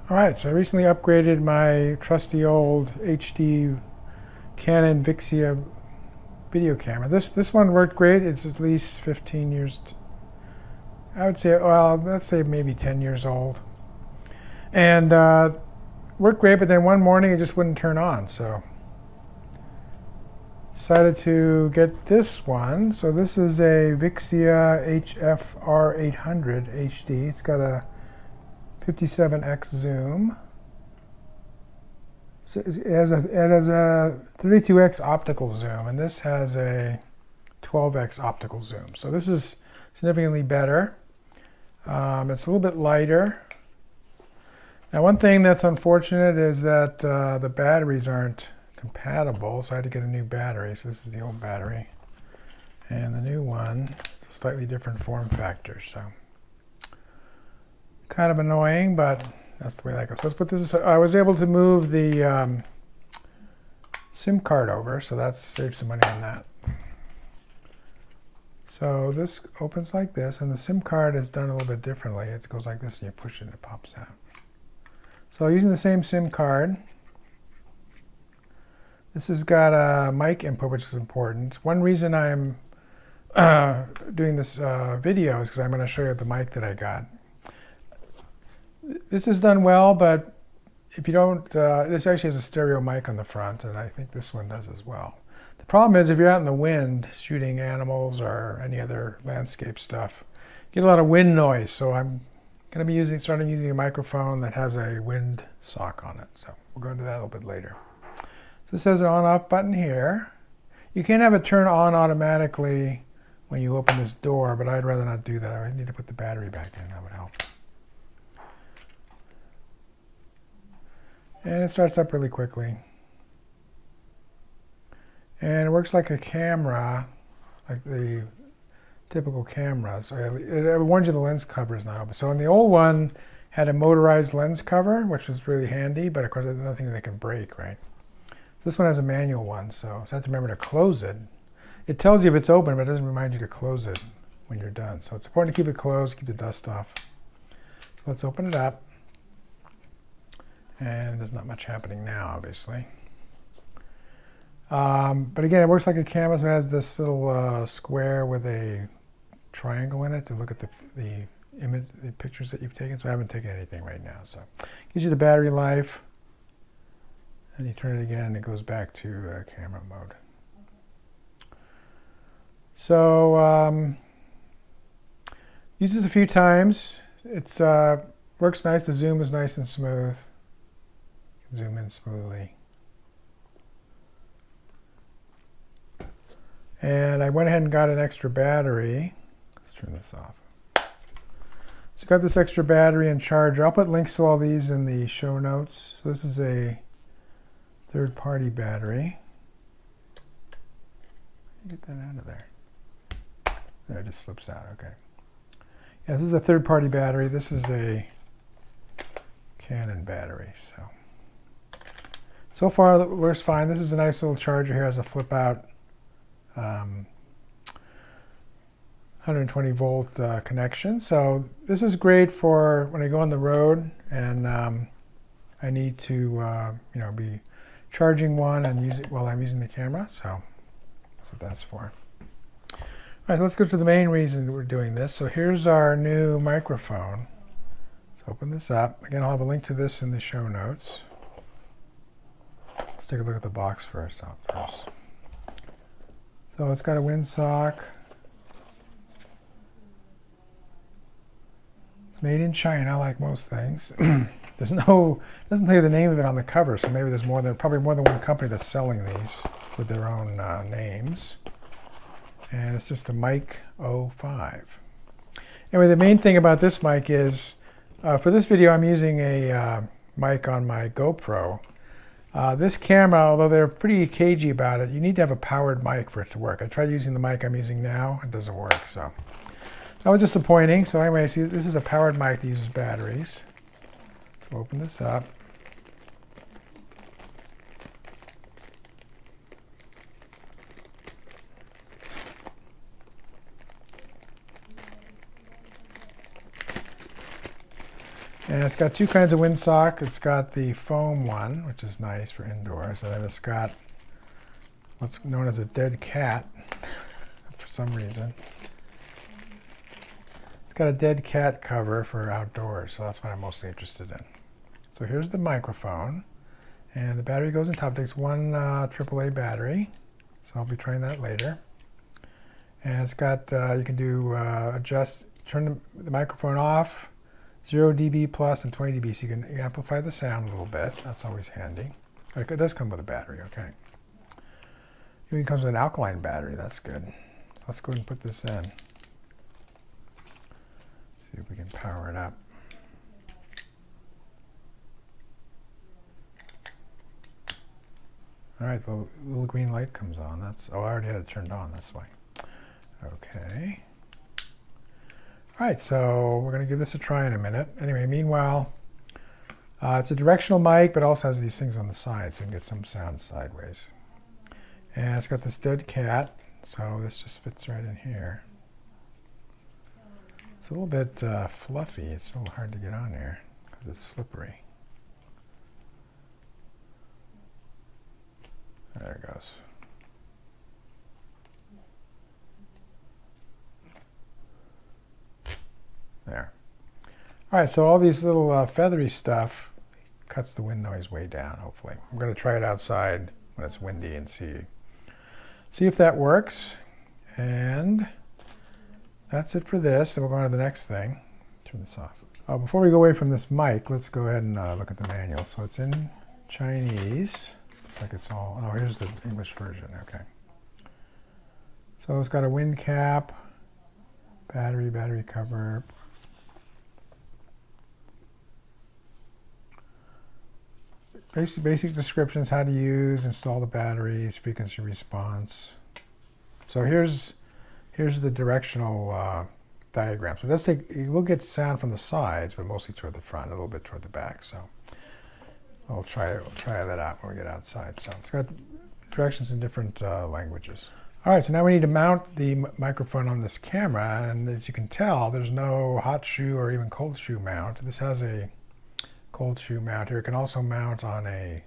All right, so I recently upgraded my trusty old HD Canon VIXIA video camera. This one worked great. It's at least 15 years, I would say, well, let's say maybe 10 years old. And worked great, but then one morning it just wouldn't turn on, so decided to get this one. So this is a VIXIA HF R800 HD. It's got a 57x zoom. So it has a 32x optical zoom, and this has a 12x optical zoom. So this is significantly better. It's a little bit lighter. Now, one thing that's unfortunate is that the batteries aren't compatible, so I had to get a new battery. So this is the old battery, and the new one is a slightly different form factor. So kind of annoying, but that's the way that goes. So let's put this. I was able to move the SIM card over, so that saved some money on that. So this opens like this, and the SIM card is done a little bit differently. It goes like this, and you push it, and it pops out. So using the same SIM card, this has got a mic input, which is important. One reason I'm doing this video is because I'm going to show you the mic that I got. This is done well, but if you don't, this actually has a stereo mic on the front, and I think this one does as well. The problem is if you're out in the wind shooting animals or any other landscape stuff, you get a lot of wind noise. So I'm going to be starting using a microphone that has a wind sock on it. So we'll go into that a little bit later. So this has an on-off button here. You can have it turn on automatically when you open this door, but I'd rather not do that. I need to put the battery back in. That would help. And it starts up really quickly. And it works like a camera, like the typical camera. So it warns you the lens cover is not open. So in the old one, had a motorized lens cover, which was really handy, but of course there's nothing that can break, right? This one has a manual one, so you have to remember to close it. It tells you if it's open, but it doesn't remind you to close it when you're done. So it's important to keep it closed, keep the dust off. So let's open it up. And there's not much happening now, obviously. But again, it works like a camera, so it has this little square with a triangle in it to look at the pictures that you've taken. So I haven't taken anything right now. So it gives you the battery life, and you turn it again, and it goes back to camera mode. So use this a few times. It's works nice. The zoom is nice and smooth. Zoom in smoothly. And I went ahead and got an extra battery. Let's turn this off. So got this extra battery and charger. I'll put links to all these in the show notes. So this is a third-party battery. Get that out of there. There, it just slips out. Okay. Yeah, this is a third-party battery. This is a Canon battery. So far, it works fine. This is a nice little charger here. It has a flip-out 120 volt connection. So this is great for when I go on the road and I need to be charging one and use it while I'm using the camera. So that's what that's for. All right, let's go to the main reason we're doing this. So here's our new microphone. Let's open this up. Again, I'll have a link to this in the show notes. Let's take a look at the box first. So it's got a windsock. It's made in China, like most things. Doesn't tell you the name of it on the cover, so maybe there's probably more than one company that's selling these with their own names. And it's just a mic 05. Anyway, the main thing about this mic is, for this video, I'm using a mic on my GoPro. This camera, although they're pretty cagey about it, you need to have a powered mic for it to work. I tried using the mic I'm using now. It doesn't work, so that was disappointing. So anyway, see, this is a powered mic that uses batteries. So open this up. And it's got two kinds of windsock. It's got the foam one, which is nice for indoors, and then it's got what's known as a dead cat for some reason. It's got a dead cat cover for outdoors, so that's what I'm mostly interested in. So here's the microphone, and the battery goes on top. It takes one AAA battery, so I'll be trying that later. And it's got, you can do turn the microphone off, 0 dB plus and 20 dB, so you can amplify the sound a little bit. That's always handy. It does come with a battery, okay. It even comes with an alkaline battery, that's good. Let's go ahead and put this in. See if we can power it up. All right, the little green light comes on. That's, oh, I already had it turned on, that's why. Okay. All right, so we're going to give this a try in a minute. Anyway, meanwhile, it's a directional mic, but also has these things on the side, so you can get some sound sideways. And it's got this dead cat, so this just fits right in here. It's a little bit fluffy. It's a little hard to get on here because it's slippery. There it goes. There. All right, so all these little feathery stuff cuts the wind noise way down, hopefully. I'm going to try it outside when it's windy and see if that works. And that's it for this. And we'll go on to the next thing. Turn this off. Before we go away from this mic, let's go ahead and look at the manual. So it's in Chinese. Looks like it's all, oh, here's the English version, okay. So it's got a wind cap, battery cover. Basic descriptions, how to use, install the batteries, frequency response. So here's the directional diagram. So we'll get sound from the sides, but mostly toward the front, a little bit toward the back. So we'll try that out when we get outside. So it's got directions in different languages. All right, so now we need to mount the microphone on this camera, and as you can tell, there's no hot shoe or even cold shoe mount. This has a cold shoe mount here. It can also mount on a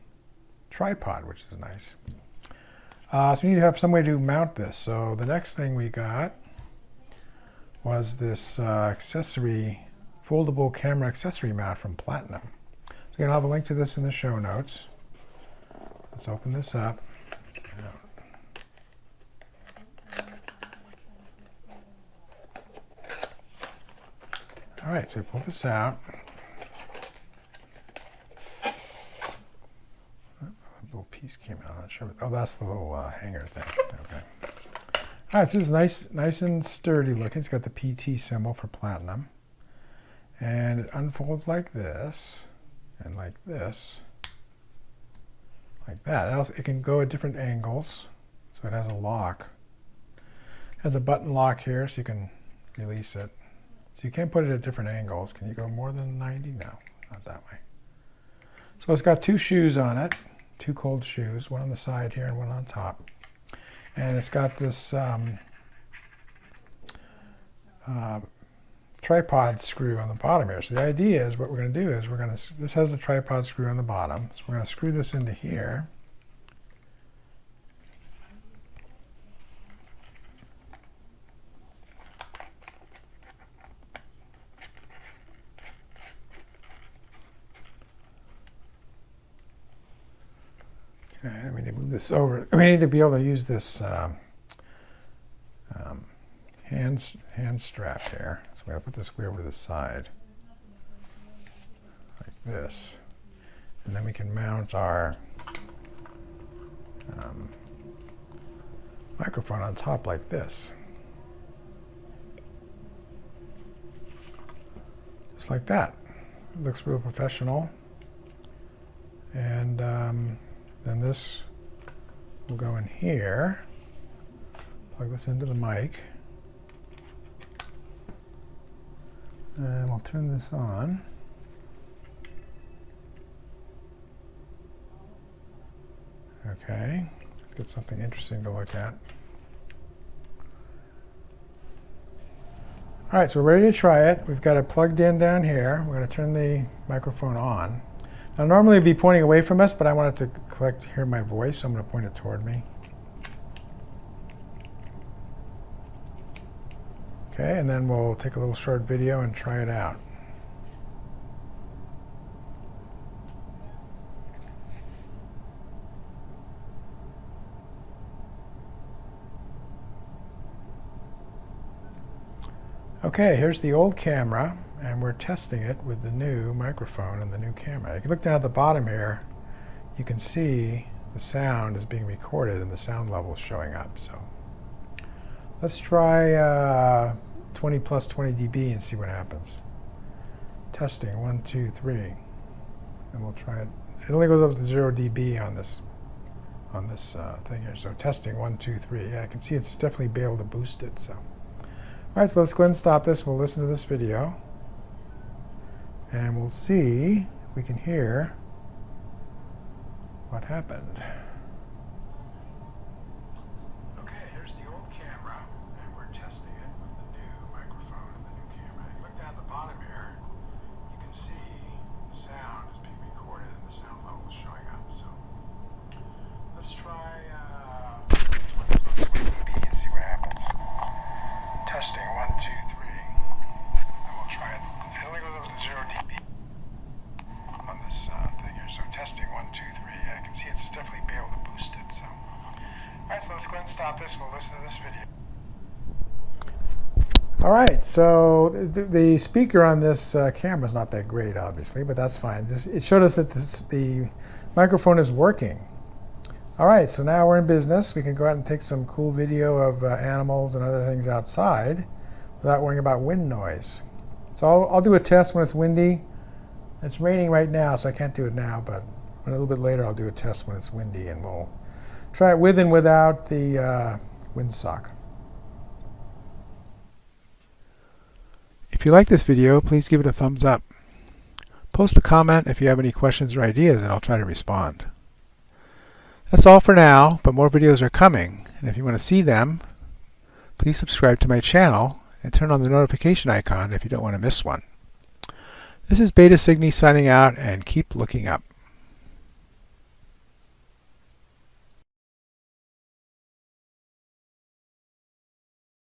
tripod, which is nice. So we need to have some way to mount this. So the next thing we got was this foldable camera accessory mount from Platinum. So I'll have a link to this in the show notes. Let's open this up. All right, so we pull this out. Little piece came out. I'm not sure. Oh, that's the little hanger thing. Okay. All right, so this is nice and sturdy looking. It's got the PT symbol for Platinum, and it unfolds like this, and like this, like that. It can go at different angles, so it has a lock. It has a button lock here, so you can release it. So you can put it at different angles. Can you go more than 90? No, not that way. So it's got two shoes on it. Two cold shoes, one on the side here and one on top. And it's got this tripod screw on the bottom here. So the idea is what we're going to do is this has a tripod screw on the bottom. So we're going to screw this into here. Okay, we need to move this over. We need to be able to use this hand strap here. So we're going to put this way over to the side, like this. And then we can mount our microphone on top like this. Just like that. It looks real professional. And then this will go in here. Plug this into the mic. And we'll turn this on. Okay, let's get something interesting to look at. All right, so we're ready to try it. We've got it plugged in down here. We're going to turn the microphone on. Now, normally it'd be pointing away from us, but I want it to hear my voice, so I'm going to point it toward me. Okay, and then we'll take a little short video and try it out. Okay, here's the old camera, and we're testing it with the new microphone and the new camera. If you look down at the bottom here, you can see the sound is being recorded and the sound level is showing up. So let's try 20 plus 20 dB and see what happens. Testing, 1, 2, 3. And we'll try it. It only goes up to 0 dB on this thing here. So testing, 1, 2, 3. Yeah, I can see it's definitely be able to boost it. So. All right, so let's go ahead and stop this. We'll listen to this video. And we'll see if we can hear what happened. Okay, here's the old camera, and we're testing it with the new microphone and the new camera. If you look down at the bottom here, you can see the sound is being recorded and the sound level is showing up. So let's try 20 plus 20 dB and see what happens. Testing, 1, 2, 3. And we'll try it. It only goes up to 0 dB on this thing here. So testing, 1, 2, 3. I can see it's definitely be able to boost it. So, all right, so let's go ahead and stop this. We'll listen to this video. All right, so the speaker on this camera is not that great, obviously, but that's fine. It showed us that the microphone is working. All right, so now we're in business. We can go out and take some cool video of animals and other things outside without worrying about wind noise. So I'll do a test when it's windy. It's raining right now, so I can't do it now, but a little bit later I'll do a test when it's windy, and we'll try it with and without the windsock. If you like this video, please give it a thumbs up. Post a comment if you have any questions or ideas, and I'll try to respond. That's all for now, but more videos are coming, and if you want to see them, please subscribe to my channel and turn on the notification icon if you don't want to miss one. This is Beta Cygni signing out, and keep looking up.